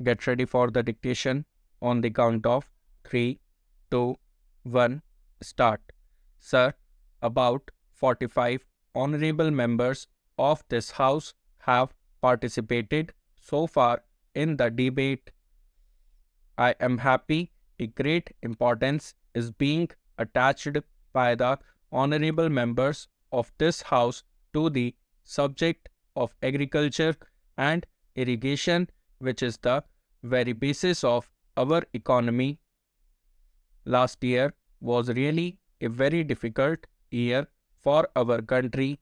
get ready for the dictation on the count of 3, 2, 1, start. Sir, about 45 honorable members of this House have participated so far in the debate. I am happy a great importance is being attached by the honorable members of this House to the subject of agriculture and irrigation, which is the very basis of our economy. Last year was really a very difficult year for our country.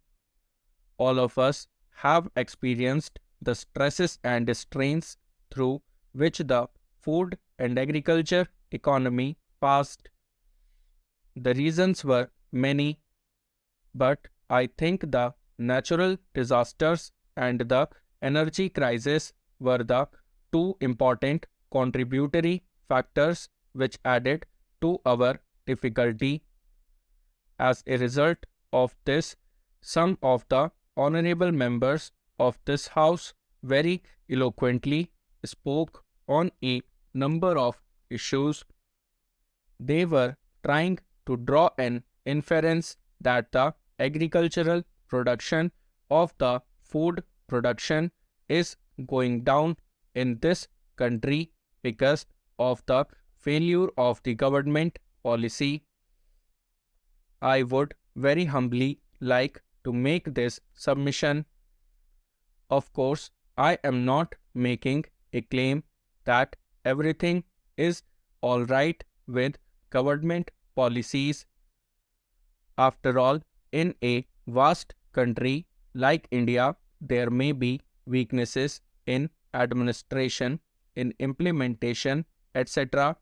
All of us have experienced the stresses and strains through which the food and agriculture economy passed. The reasons were many, but I think the natural disasters and the energy crisis were the two important contributory factors which added to our difficulty. As a result of this, some of the honorable members of this House very eloquently spoke on a number of issues. They were trying to draw an inference that the agricultural production of the food production is going down in this country because of the failure of the government policy. I would very humbly like to make this submission. Of course, I am not making a claim that everything is all right with government policies. After all, in a vast country like India, there may be weaknesses in administration, in implementation, etc.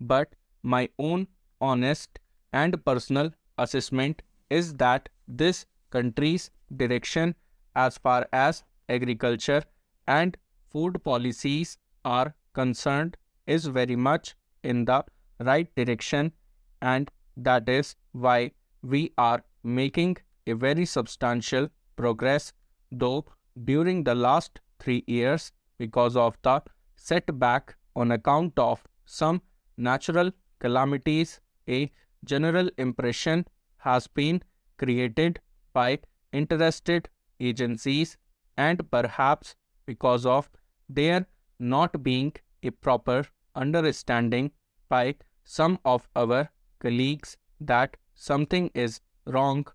But my own honest and personal assessment is that this country's direction as far as agriculture and food policies are concerned is very much in the right direction, and that is why we are making a very substantial progress, though during the last 3 years, because of the setback on account of some natural calamities, a general impression has been created by interested agencies, and perhaps because of there not being a proper understanding by some of our colleagues that something is wrong.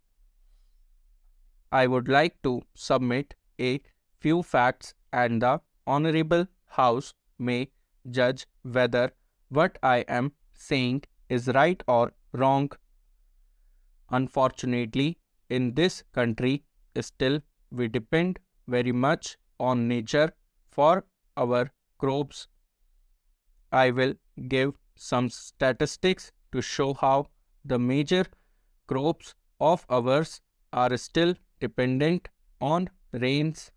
I would like to submit a few facts, and the Honorable House may judge whether what I am saying is right or wrong. Unfortunately, in this country, still we depend very much on nature for our crops. I will give some statistics to show how the major crops of ours are still dependent on rains.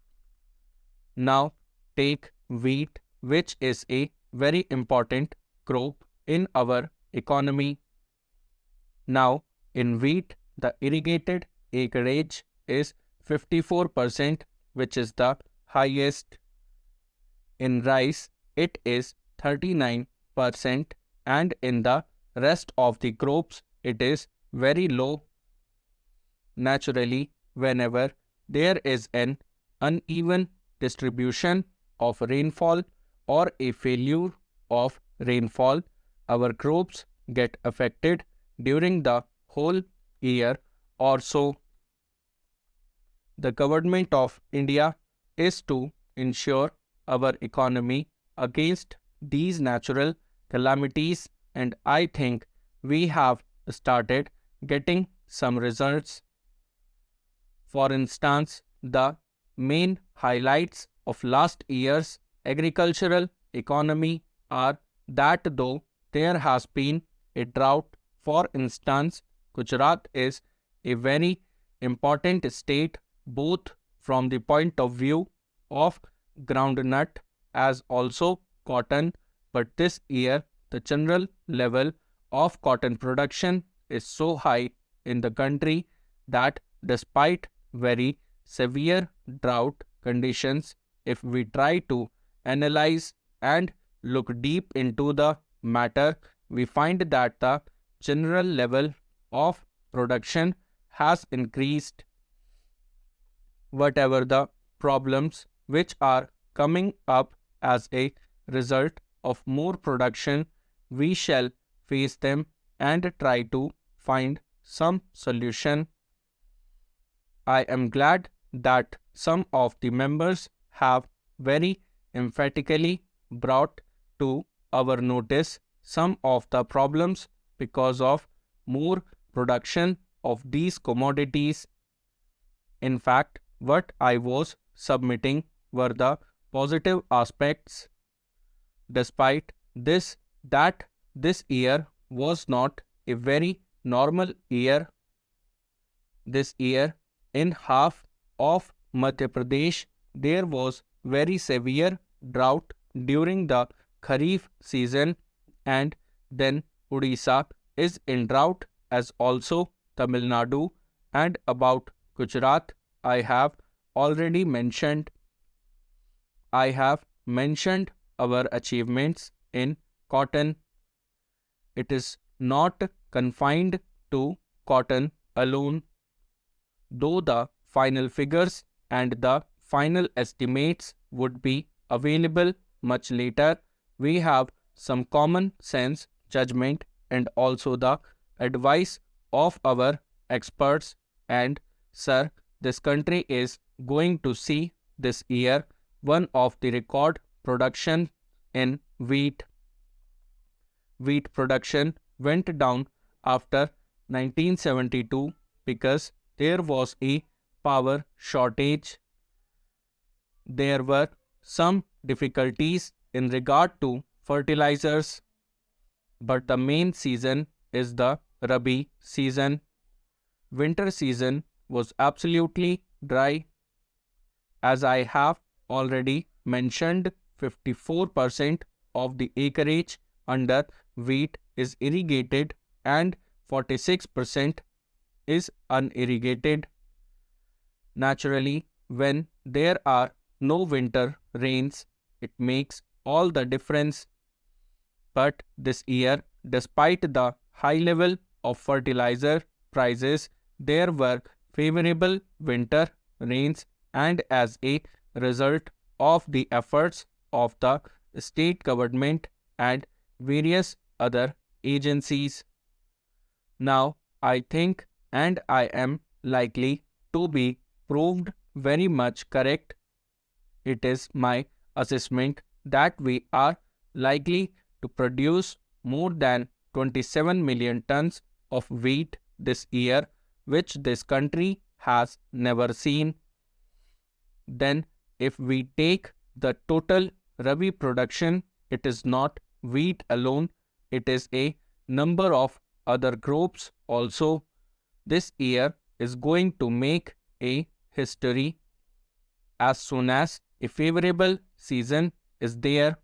Now take wheat, which is a very important crop in our economy. Now in wheat, the irrigated acreage is 54%, which is the highest. In rice, it is 39%, and in the rest of the crops, it is very low. Naturally, whenever there is an uneven distribution of rainfall or a failure of rainfall, our crops get affected during the whole year or so. The government of India is to ensure our economy against these natural calamities, and I think we have started getting some results. For instance, the main highlights of last year's agricultural economy are that though there has been a drought, for instance, Gujarat is a very important state both from the point of view of groundnut as also cotton, but this year the general level of cotton production is so high in the country that despite very severe drought conditions, if we try to analyze and look deep into the matter, we find that the general level of production has increased. Whatever the problems which are coming up as a result of more production, we shall face them and try to find some solution. I am glad that some of the members have very emphatically brought to our notice some of the problems because of more production of these commodities. In fact, what I was submitting were the positive aspects. Despite this, that this year was not a very normal year. This year, in half of Madhya Pradesh, there was very severe drought during the Kharif season, and then Odisha is in drought as also Tamil Nadu, and about Gujarat I have already mentioned. I have mentioned our achievements in cotton. It is not confined to cotton alone. Though the final figures and the final estimates would be available much later, we have some common sense judgment and also the advice of our experts. And sir, this country is going to see this year one of the record production in wheat. Wheat production went down after 1972 because there was a power shortage. There were some difficulties in regard to fertilizers, but the main season is the Rabi season. Winter season was absolutely dry. As I have already mentioned, 54% of the acreage under wheat is irrigated and 46% is unirrigated. Naturally, when there are no winter rains, it makes all the difference. But this year, despite the high level of fertilizer prices, there were favorable winter rains, and as a result of the efforts of the state government and various other agencies. Now, I think and I am likely to be proved very much correct. It is my assessment that we are likely to produce more than 27 million tons of wheat this year, which this country has never seen. Then, if we take the total Rabi production, it is not wheat alone, it is a number of other crops also. This year is going to make a history. As soon as a favorable season is there,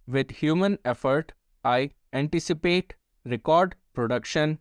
with human effort, I anticipate record production.